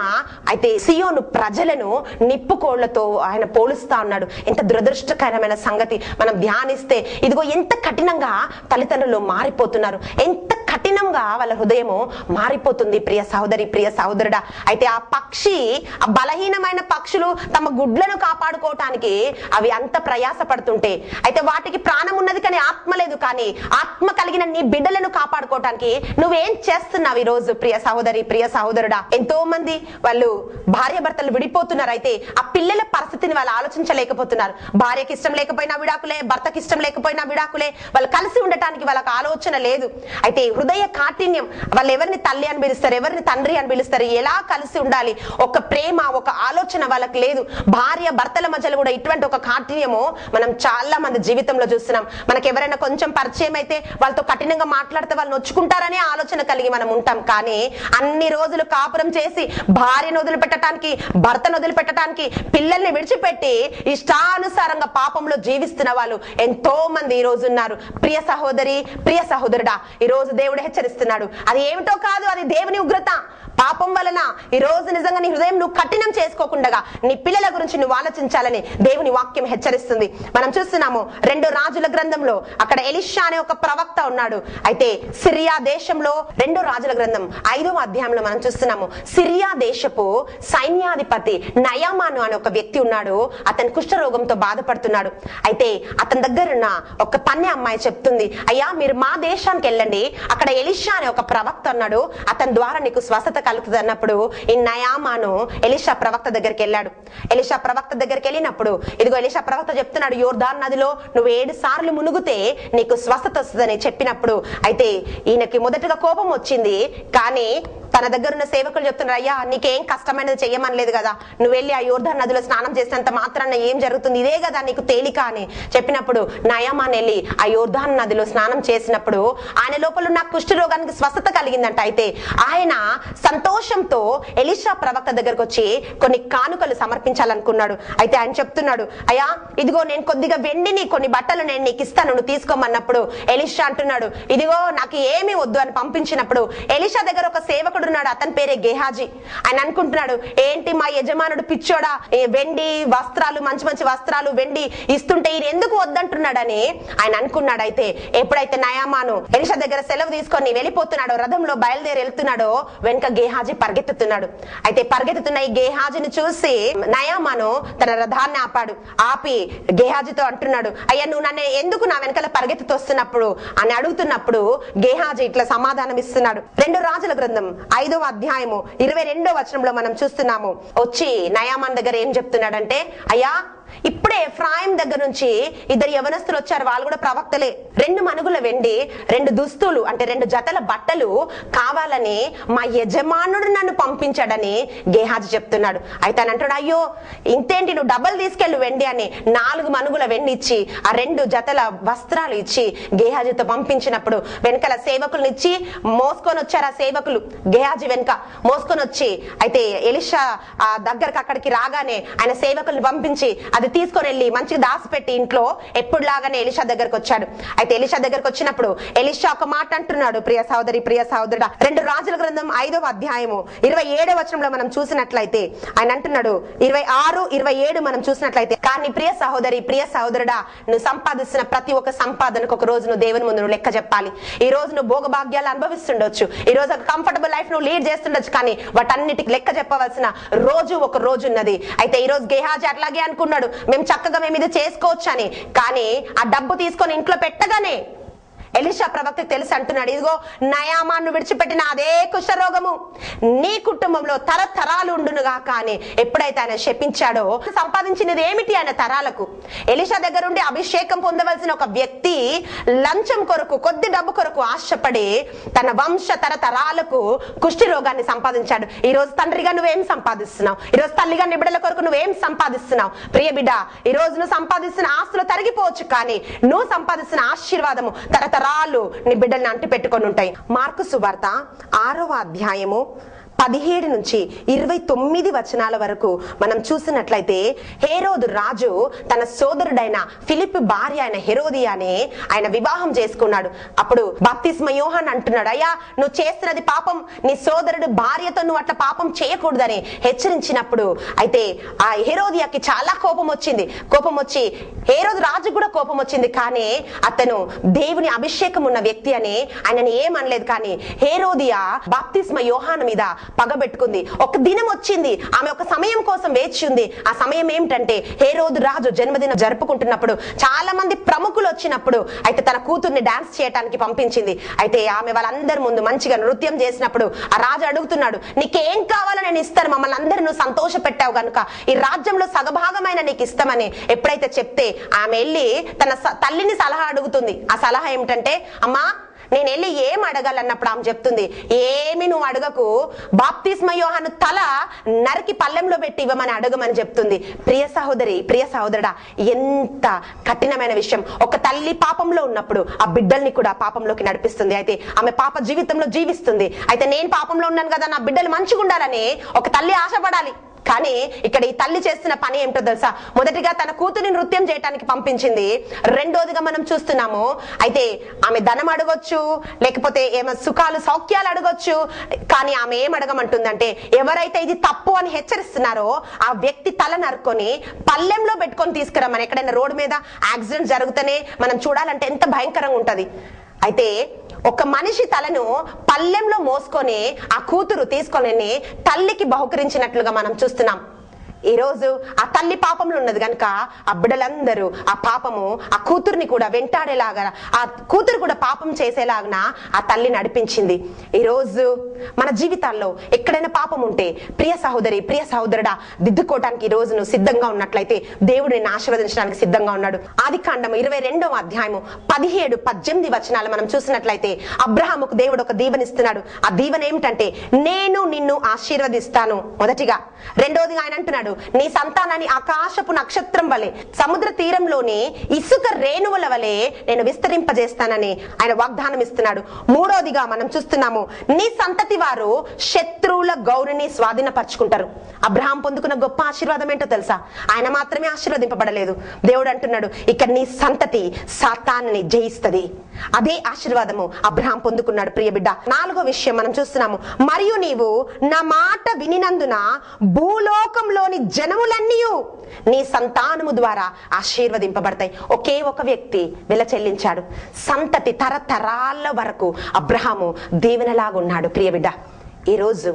అయితే సియోను ప్రజలను నిప్పుకోళ్లతో ఆయన పోలుస్తా ఉన్నాడు. ఎంత దురదృష్టకరమైన సంగతి మనం ధ్యానిస్తే. ఇదిగో ఎంత కఠినంగా తల్లిదండ్రులు మారిపోతున్నారు, ఎంత కఠినంగా వాళ్ళ హృదయము మారిపోతుంది. ప్రియ సహోదరి, ప్రియ సహోదరుడా, అయితే ఆ పక్షి, ఆ బలహీనమైన పక్షులు తమ గుడ్లను కాపాడుకోవటానికి అవి అంత ప్రయాస పడుతుంటే, అయితే వాటికి ప్రాణం ఉన్నది కానీ ఆత్మ లేదు. కానీ ఆత్మ కలిగిన నీ బిడ్డలను కాపాడుకోవటానికి నువ్వేం చేస్తున్నావు ఈ రోజు? ప్రియ సహోదరి, ప్రియ సహోదరుడా, ఎంతో మంది వాళ్ళు భార్య భర్తలు విడిపోతున్నారు. అయితే ఆ పిల్లల పరిస్థితిని వాళ్ళు ఆలోచించలేకపోతున్నారు. భార్యకి ఇష్టం లేకపోయినా విడాకులే, భర్తకి ఇష్టం లేకపోయినా విడాకులే, వాళ్ళు కలిసి ఉండటానికి వాళ్ళకి ఆలోచన లేదు. అయితే హృదయ కాఠిన్యం, వాళ్ళు ఎవరిని తల్లి అని పిలుస్తారు, ఎవరిని తండ్రి అని పిలుస్తారు, ఎలా కలిసి ఉండాలి, ఒక ప్రేమ, ఒక ఆలోచన వాళ్ళకి లేదు. భార్య భర్తల మధ్యలో కూడా ఇటువంటి ఒక కాఠిన్యము మనం చాలా మంది జీవితంలో చూస్తున్నాం. మనకి ఎవరైనా కొంచెం పరిచయం అయితే వాళ్ళతో కఠినంగా మాట్లాడితే వాళ్ళు నొచ్చుకుంటారనే ఆలోచన కలిగి మనం ఉంటాం. కానీ అన్ని రోజులు కాపురం చేసి భార్యను వదిలిపెట్టడానికి, భర్తను వదిలిపెట్టడానికి, పిల్లల్ని విడిచిపెట్టి ఇష్టానుసారంగా పాపంలో జీవిస్తున్న వాళ్ళు ఎంతో మంది ఈ రోజు ఉన్నారు. ప్రియ సహోదరి, ప్రియ సహోదరుడా, ఈ రోజు దేవుడు హెచ్చరిస్తున్నాడు. అది ఏమిటో కాదు, అది దేవుని ఉగ్రత. పాపం వలన ఈ రోజు నిజంగా నీ హృదయం నువ్వు కఠినం చేసుకోకుండా నీ పిల్లల గురించి నువ్వు ఆలోచించాలని దేవుని వాక్యం హెచ్చరిస్తుంది. మనం చూస్తున్నాము 2 రాజుల గ్రంథంలో అక్కడ ఎలీషా అనే ఒక ప్రవక్త ఉన్నాడు. అయితే సిరియా దేశంలో 2 రాజుల గ్రంథం 5వ అధ్యాయంలో మనం చూస్తున్నాము సిరియా దేశపు సైన్యాధిపతి నయామాను అనే ఒక వ్యక్తి ఉన్నాడు. అతను కుష్ఠరోగంతో బాధపడుతున్నాడు. అయితే అతని దగ్గరున్న ఒక కన్య అమ్మాయి చెప్తుంది, అయ్యా మీరు మా దేశానికి వెళ్ళండి, అక్కడ ఎలీషా అనే ఒక ప్రవక్త ఉన్నాడు, అతని ద్వారా నీకు స్వస్థత కలుగుతుంది అన్నప్పుడు ఈ నయామాను ఎలీషా ప్రవక్త దగ్గరికి వెళ్ళాడు. ఎలీషా ప్రవక్త దగ్గరికి వెళ్ళినప్పుడు ఇదిగో ఎలీషా ప్రవక్త చెప్తున్నాడు, యోర్దాన్ నదిలో నువ్వు 7 సార్లు మునుగుతే నీకు స్వస్థత వస్తుందని చెప్పినప్పుడు అయితే ఈయనకి మొదటగా కోపం వచ్చింది. కానీ తన దగ్గర ఉన్న సేవకులు చెప్తున్నారు, అయ్యా నీకేం కష్టమైనది చెయ్యమనలేదు కదా, నువ్వు వెళ్ళి ఆ యోర్దాన్ నదిలో స్నానం చేసినంత మాత్రాన ఏం జరుగుతుంది, ఇదే కదా నీకు తేలిక అని చెప్పినప్పుడు నయామాన్ వెళ్ళి ఆ యోర్దాన్ నదిలో స్నానం చేసినప్పుడు ఆయన లోపల ఉన్న కుష్ఠరోగానికి స్వస్థత కలిగిందంట. అయితే ఆయన సంతోషంతో ఎలీషా ప్రవక్త దగ్గరకు వచ్చి కొన్ని కానుకలు సమర్పించాలనుకున్నాడు. అయితే ఆయన చెప్తున్నాడు, అయ్యా ఇదిగో నేను కొద్దిగా వెండిని, కొన్ని బట్టలు నేను నీకు ఇస్తాను, నువ్వు తీసుకోమన్నప్పుడు ఎలీషా అంటున్నాడు, ఇదిగో నాకు ఏమీ వద్దు అని పంపించినప్పుడు ఎలీషా దగ్గర ఒక సేవకుడు ఉన్నాడు, అతని పేరే గేహాజీ. ఆయన అనుకుంటున్నాడు, ఏంటి మా యజమానుడు పిచ్చోడా, వెండి వస్త్రాలు, మంచి మంచి వస్త్రాలు వెండి ఇస్తుంటే ఈయన ఎందుకు వద్దంటున్నాడని ఆయన అనుకున్నాడు. అయితే ఎప్పుడైతే నయామాను ఎలీషా దగ్గర సెలవు తీసుకొని వెళ్ళిపోతున్నాడో, రథంలో బయలుదేరి వెళ్తున్నాడో, వెనుక గేహాజీ పరిగెత్తుతున్నాడు. అయితే పరిగెత్తుతున్న ఈ గేహాజీని చూసి నయామాను తన రథాన్ని ఆపాడు. ఆపి గేహాజీతో అంటున్నాడు, అయ్యా నువ్వు నన్ను ఎందుకు నా వెనకాల పరిగెత్తుతూ వస్తున్నప్పుడు అని అడుగుతున్నప్పుడు గేహాజీ ఇట్లా సమాధానం ఇస్తున్నాడు. 2 రాజుల గ్రంథం 5వ అధ్యాయము 22వ వచనంలో మనం చూస్తున్నాము. వచ్చి నయామాన్ దగ్గర ఏం చెప్తున్నాడంటే, అయ్యా ఇప్పుడే ఎఫ్రాయిం దగ్గర నుంచి 2 యవనస్తులు వచ్చారు, వాళ్ళు కూడా ప్రవక్తలే. 2 మనుగుల వెండి, 2 దుస్తులు అంటే 2 జతల బట్టలు కావాలని మా యజమానుడు నన్ను పంపించాడని గేహాజీ చెప్తున్నాడు. అయితే అని అంటాడు, అయ్యో ఇంతేంటి నువ్వు డబల్ తీసుకెళ్ళు వెండి అని 4 మనుగుల వెండి ఇచ్చి ఆ 2 జతల వస్త్రాలు ఇచ్చి గేహాజీతో పంపించినప్పుడు వెనకాల సేవకులను ఇచ్చి మోసుకొని వచ్చారు. ఆ సేవకులు గేహాజీ వెనుక మోసుకొని వచ్చి అయితే ఎలీషా దగ్గరకు అక్కడికి రాగానే ఆయన సేవకుల్ని పంపించి అది తీసుకొని వెళ్ళి మంచిగా దాచిపెట్టి ఇంట్లో ఎప్పుడులాగానే ఎలీషా దగ్గరకు వచ్చాడు. అయితే ఎలీషా దగ్గరకు వచ్చినప్పుడు ఎలీషా ఒక మాట అంటున్నాడు. ప్రియ సహోదరి, ప్రియ సహోదరుడా, 2 రాజుల గ్రంథం 5వ అధ్యాయము 27వ వచనంలో మనం చూసినట్లయితే ఆయన అంటున్నాడు, 26, 27 మనం చూసినట్లయితే, కానీ ప్రియ సహోదరి, ప్రియ సహోదరుడా, నువ్వు సంపాదిస్తున్న ప్రతి ఒక్క సంపాదనకు ఒక రోజు నువ్వు దేవుని ముందు నువ్వు లెక్క చెప్పాలి. ఈ రోజు నువ్వు భోగభాగ్యాలు అనుభవిస్తుండొచ్చు, ఈ రోజు ఒక కంఫర్టబుల్ లైఫ్ నువ్వు లీడ్ చేస్తుండొచ్చు, కానీ వాటన్నిటికి లెక్క చెప్పవలసిన రోజు ఒక రోజు ఉన్నది. అయితే ఈ రోజు గేహాజీ అట్లాగే అనుకున్నాడు, మేము చక్కగా మేము ఇది చేసుకోవచ్చు అని. కానీ ఆ డబ్బు తీసుకొని ఇంట్లో పెట్టగానే ఎలీషా ప్రవక్తకు తెలిసి అంటున్నాడు, ఇదిగో నయామాను విడిచిపెట్టిన అదే కుష్ఠరోగము నీ కుటుంబంలో తరతరాలు ఉండునుగా. కానీ ఎప్పుడైతే ఆయన శపించాడో, సంపాదించినది ఏమిటి ఆయన తరాలకు? ఎలీషా దగ్గర ఉండి అభిషేకం పొందవలసిన ఒక వ్యక్తి లంచం కొరకు, కొద్ది డబ్బు కొరకు ఆశపడి తన వంశ తరతరాలకు కుష్టి రోగాన్ని సంపాదించాడు. ఈ రోజు తండ్రిగా నువ్వేం సంపాదిస్తున్నావు? ఈ రోజు తల్లిగా నీ బిడ్డల కొరకు నువ్వేం సంపాదిస్తున్నావు? ప్రియ బిడ్డ, ఈ రోజు నువ్వు సంపాదిస్తున్న ఆస్తులు తరిగిపోవచ్చు, కానీ నువ్వు సంపాదిస్తున్న ఆశీర్వాదము తరతరాలు నీ బిడ్డల్ని అంటి పెట్టుకొని ఉంటాయి. మార్కు సువార్త 6వ అధ్యాయము 17 నుంచి 29 వచనాల వరకు మనం చూసినట్లయితే, హేరోదు రాజు తన సోదరుడైన ఫిలిప్ భార్య అయిన హెరోదియాని ఆయన వివాహం చేసుకున్నాడు. అప్పుడు బాప్తిస్మ యోహాన్ అంటున్నాడు, అయ్యా నువ్వు చేస్తున్నది పాపం, నీ సోదరుడు భార్యతో నువ్వు అట్లా పాపం చేయకూడదని హెచ్చరించినప్పుడు, అయితే ఆ హెరోదియాకి చాలా కోపం వచ్చింది. కోపం వచ్చి హేరోదు రాజు కూడా కోపం వచ్చింది. కానీ అతను దేవుని అభిషేకం ఉన్న వ్యక్తి అని ఆయనని ఏమనలేదు. కానీ హేరోదియా బాప్తిస్మ యోహాన్ మీద పగబెట్టుకుంది. ఒక దినం వచ్చింది, ఆమె ఒక సమయం కోసం వేచి ఉంది. ఆ సమయం ఏమిటంటే, హేరోదు రాజు జన్మదినం జరుపుకుంటున్నప్పుడు చాలా మంది ప్రముఖులు వచ్చినప్పుడు అయితే తన కూతుర్ని డాన్స్ చేయడానికి పంపించింది. అయితే ఆమె వాళ్ళందరి ముందు మంచిగా నృత్యం చేసినప్పుడు ఆ రాజు అడుగుతున్నాడు, నీకేం కావాలో నేను ఇస్తాను, మమ్మల్ని అందరూ నువ్వు సంతోష పెట్టావు కనుక ఈ రాజ్యంలో సగభాగమైన నీకు ఇస్తామని ఎప్పుడైతే చెప్తే, ఆమె వెళ్ళి తన తల్లిని సలహా అడుగుతుంది. ఆ సలహా ఏమిటంటే, అమ్మా నేను వెళ్ళి ఏం అడగాలన్నప్పుడు ఆమె చెప్తుంది, ఏమి నువ్వు అడగకు, బాప్తిస్మ యోహాను తల నరికి పల్లెంలో పెట్టి ఇవ్వమని అడగమని చెప్తుంది. ప్రియ సహోదరి, ప్రియ సహోదరుడా, ఎంత కఠినమైన విషయం. ఒక తల్లి పాపంలో ఉన్నప్పుడు ఆ బిడ్డల్ని కూడా పాపంలోకి నడిపిస్తుంది. అయితే ఆమె పాప జీవితంలో జీవిస్తుంది. అయితే నేను పాపంలో ఉన్నాను కదా, నా బిడ్డలు మంచిగా ఉండాలని ఒక తల్లి ఆశపడాలి. కానీ ఇక్కడ ఈ తల్లి చేస్తున్న పని ఏమిటో తెలుసా? మొదటిగా తన కూతురిని నృత్యం చేయడానికి పంపించింది. రెండోదిగా మనం చూస్తున్నాము, అయితే ఆమె ధనం అడగొచ్చు, లేకపోతే ఏమో సుఖాలు సౌఖ్యాలు అడగొచ్చు, కానీ ఆమె ఏం అడగమంటుందంటే, ఎవరైతే ఇది తప్పు అని హెచ్చరిస్తున్నారో ఆ వ్యక్తి తల నరుకొని పల్లెంలో పెట్టుకొని తీసుకురమ్మని. ఎక్కడైనా రోడ్డు మీద యాక్సిడెంట్ జరుగుతూనే మనం చూడాలంటే ఎంత భయంకరంగా ఉంటది. అయితే ఒక మనిషి తలను పల్లెంలో మోసుకొని ఆ కూతురు తీసుకొని తల్లికి బహుకరించినట్లుగా మనం చూస్తున్నాం. ఈ రోజు ఆ తల్లి పాపంలో ఉన్నది కనుక ఆ బిడ్డలందరూ ఆ పాపము ఆ కూతుర్ని కూడా వెంటాడేలాగా, ఆ కూతురు కూడా పాపం చేసేలాగా ఆ తల్లి నడిపించింది. ఈ రోజు మన జీవితాల్లో ఎక్కడైనా పాపం ఉంటే, ప్రియ సహోదరి, ప్రియ సహోదరుడా, దిద్దుకోవడానికి ఈ రోజు నువ్వు సిద్ధంగా ఉన్నట్లయితే దేవుడు నిన్ను ఆశీర్వదించడానికి సిద్ధంగా ఉన్నాడు. ఆదికాండము 22వ అధ్యాయము 17, 18 వచనాలు మనం చూసినట్లయితే, అబ్రహాముకు దేవుడు ఒక దీవెనిస్తున్నాడు. ఆ దీవెన ఏమిటంటే, నేను నిన్ను ఆశీర్వదిస్తాను మొదటిగా. రెండోదిగా ఆయన అంటున్నాడు, నీ సంతానాన్ని ఆకాశపు నక్షత్రం వలె, సముద్ర తీరంలోని ఇసుక రేణువుల వలె నేను విస్తరింపజేస్తానని ఆయన వాగ్దానం ఇస్తున్నాడు. మూడోదిగా మనం చూస్తున్నాము, నీ సంతతి వారు శత్రువుల గౌరిని స్వాధీనపరచుకుంటారు. అబ్రహాం పొందుకున్న గొప్ప ఆశీర్వాదం ఏంటో తెలుసా? ఆయన మాత్రమే ఆశీర్వదింపబడలేదు. దేవుడు అంటున్నాడు, ఇక్కడ నీ సంతతి సాతాన్ని జయిస్తది. అదే ఆశీర్వాదము అబ్రహాం పొందుకున్నాడు. ప్రియ బిడ్డ, 4వ విషయం మనం చూస్తున్నాము, మరియు నీవు నా మాట వినినందున భూలోకంలోని జనములన్నీ నీ సంతానము ద్వారా ఆశీర్వదింపబడతాయి. ఒకే ఒక వ్యక్తి వెల చెల్లించాడు. సంతతి తరతరాల వరకు అబ్రహాము దీవెనలాగున్నాడు. ప్రియ బిడ్డ, ఈరోజు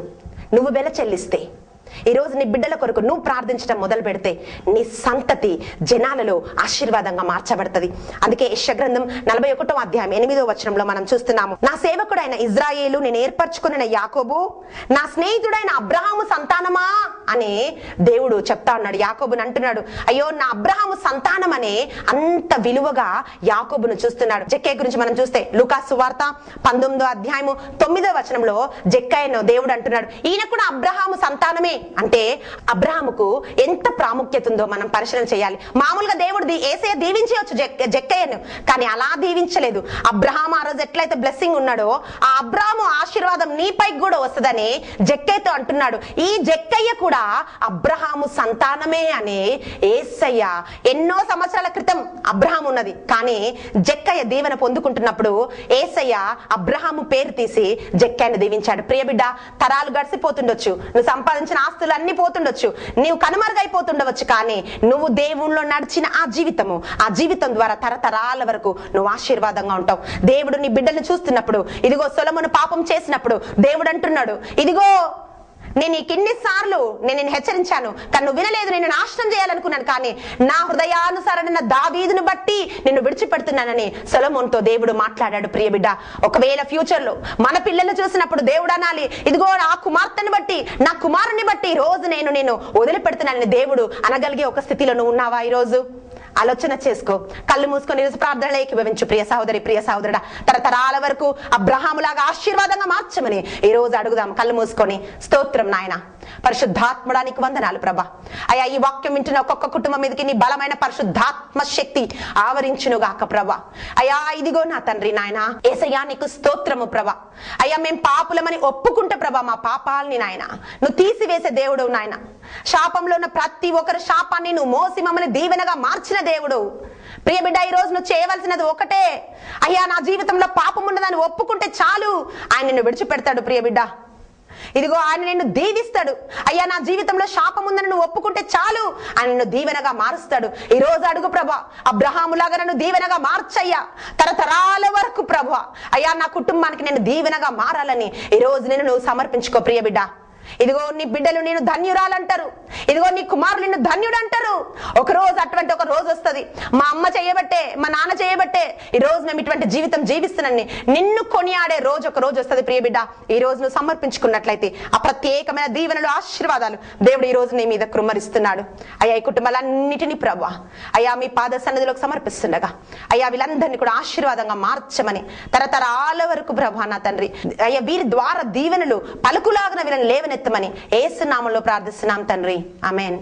నువ్వు వెల చెల్లిస్తే, ఈ రోజు నీ బిడ్డల కొరకు నువ్వు ప్రార్థించడం మొదలు పెడితే, నీ సంతతి జనాలలో ఆశీర్వాదంగా మార్చబడుతుంది. అందుకే యెషయా గ్రంథం 41వ అధ్యాయం 8వ వచనంలో మనం చూస్తున్నాము, నా సేవకుడైన ఇజ్రాయేలు, నేను ఏర్పరచుకున్న యాకోబు, నా స్నేహితుడైన అబ్రహాము సంతానమా అని దేవుడు చెప్తా ఉన్నాడు. యాకోబుని అంటున్నాడు, అయ్యో నా అబ్రహాము సంతానం అనే అంత విలువగా యాకోబును చూస్తున్నాడు. జక్కయ్య గురించి మనం చూస్తే లూకా సువార్త 19వ అధ్యాయము 9వ వచనంలో జక్కయ్యను దేవుడు అంటున్నాడు, ఈయన కూడా అబ్రహాము సంతానమే. అంటే అబ్రహాముకు ఎంత ప్రాముఖ్యత ఉందో మనం పరిశీలన చేయాలి. మామూలుగా దేవుడు యేసయ్య దీవించవచ్చు జక్కయ్యను, కానీ అలా దీవించలేదు. అబ్రహాము ఆ రోజు ఎట్లయితే బ్లెస్సింగ్ ఉన్నాడో, ఆ అబ్రహాము ఆశీర్వాదం నీపైకి కూడా వస్తుందని జక్కయ్యతో అంటున్నాడు. ఈ జక్కయ్య కూడా కూడా అబ్రహాము సంతానమే అని యేసయ్య ఎన్నో సంవత్సరాల క్రితం అబ్రహాము ఉన్నది, కానీ జక్కయ్య దీవెన పొందుకుంటున్నప్పుడు యేసయ్య అబ్రహాము పేరు తీసి జక్కయ్యను దీవించాడు. ప్రియబిడ్డ, తరాలు గడిచిపోతుండొచ్చు, నువ్వు సంపాదించిన ఆస్తులు అన్ని పోతుండొచ్చు, నీవు కనుమరుగైపోతుండవచ్చు, కానీ నువ్వు దేవుళ్ళో నడిచిన ఆ జీవితం ద్వారా తరతరాల వరకు నువ్వు ఆశీర్వాదంగా ఉంటావు. దేవుడు నీ బిడ్డల్ని చూస్తున్నప్పుడు, ఇదిగో సొలొమోను పాపం చేసినప్పుడు దేవుడు అంటున్నాడు, ఇదిగో నేను నీకెన్నిసార్లు నేను హెచ్చరించాను, కానీ నువ్వు వినలేదు, నేను నాశనం చేయాలనుకున్నాను, కానీ నా హృదయానుసారమైన దావీదును బట్టి నిన్ను విడిచిపెడుతున్నానని సొలొమోనుతో దేవుడు మాట్లాడాడు. ప్రియబిడ్డ, ఒకవేళ ఫ్యూచర్ లో మన పిల్లలు చూసినప్పుడు దేవుడు అనాలి, ఇదిగో నా కుమార్తెను బట్టి, నా కుమారుని బట్టి ఈ రోజు నేను వదిలిపెడుతున్నానని దేవుడు అనగలిగే ఒక స్థితిలో నువ్వు ఉన్నావా? ఈ రోజు ఆలోచన చేసుకో, కళ్ళు మూసుకొని ఈరోజు ప్రార్థనలో ఏకీభవించు. ప్రియ సహోదరి, ప్రియ సహోదరుడా, తరతరాల వరకు అబ్రహాములాగా ఆశీర్వాదంగా మార్చమని ఈ రోజు అడుగుదాం. కళ్ళు మూసుకొని. స్తోత్రం నాయన, పరిశుద్ధాత్ముడా నీకు వందనాలు ప్రభా. అయ్యా, ఈ వాక్యం వింటున్న ఒక్కొక్క కుటుంబం మీదకి నీ బలమైన పరిశుద్ధాత్మ శక్తి ఆవరించును గాక ప్రభా. అయ్యా, ఇదిగో నా తండ్రి నాయన యేసయ్యా నీకు స్తోత్రము ప్రభా. అయ్యా, మేము పాపులమని ఒప్పుకుంటే ప్రభా మా పాపాలని నాయన నువ్వు తీసివేసే దేవుడు నాయన. శాపంలో ఉన్న ప్రతి ఒక్కరి శాపాన్ని నువ్వు మోసి మమ్మల్ని దీవెనగా మార్చిన దేవుడు. ప్రియ బిడ్డ, ఈ రోజు నువ్వు చేయవలసినది ఒకటే, అయ్యా నా జీవితంలో పాపం ఉన్నదని ఒప్పుకుంటే చాలు, ఆయన నిన్ను విడిచిపెడతాడు. ప్రియ బిడ్డ, ఇదిగో ఆయన నిన్ను దీవిస్తాడు. అయ్యా నా జీవితంలో శాపం ఉందని నువ్వు ఒప్పుకుంటే చాలు, ఆయన నిన్ను దీవెనగా మారుస్తాడు. ఈ రోజు అడుగు ప్రభా, అబ్రహాములాగా నన్ను దీవెనగా మార్చయ్యా తరతరాల వరకు ప్రభా. అయ్యా నా కుటుంబానికి నేను దీవెనగా మారాలని ఈ రోజు నువ్వు సమర్పించుకో. ప్రియ బిడ్డ, ఇదిగో నీ బిడ్డలు నేను ధన్యురాలంటారు, ఇదిగో నీ కుమారులు నిన్ను ధన్యుడు అంటారు. ఒక రోజు అటువంటి ఒక రోజు వస్తుంది, మా అమ్మ చేయబట్టే, మా నాన్న చేయబట్టే ఈ రోజు మేము ఇటువంటి జీవితం జీవిస్తున్నాన్ని నిన్ను కొనియాడే రోజు ఒక రోజు వస్తుంది. ప్రియ బిడ్డ, ఈ రోజు నువ్వు సమర్పించుకున్నట్లయితే ఆ ప్రత్యేకమైన దీవెనలు, ఆశీర్వాదాలు దేవుడు ఈ రోజు నీ మీద కృమ్మరిస్తున్నాడు. అయ్యా, ఈ కుటుంబాలన్నిటినీ ప్రభా అయ్యా మీ పాద సన్నిధిలోకి సమర్పిస్తుండగా అయ్యా వీళ్ళందరినీ కూడా ఆశీర్వాదంగా మార్చమని తరతరాల వరకు ప్రభా నా తండ్రి అయ్యా వీరి ద్వారా దీవెనలు పలుకులాగా వీళ్ళని లేవనెత్తమని యేసు నామములో ప్రార్థిస్తున్నాం తండ్రి. ఆమేన్.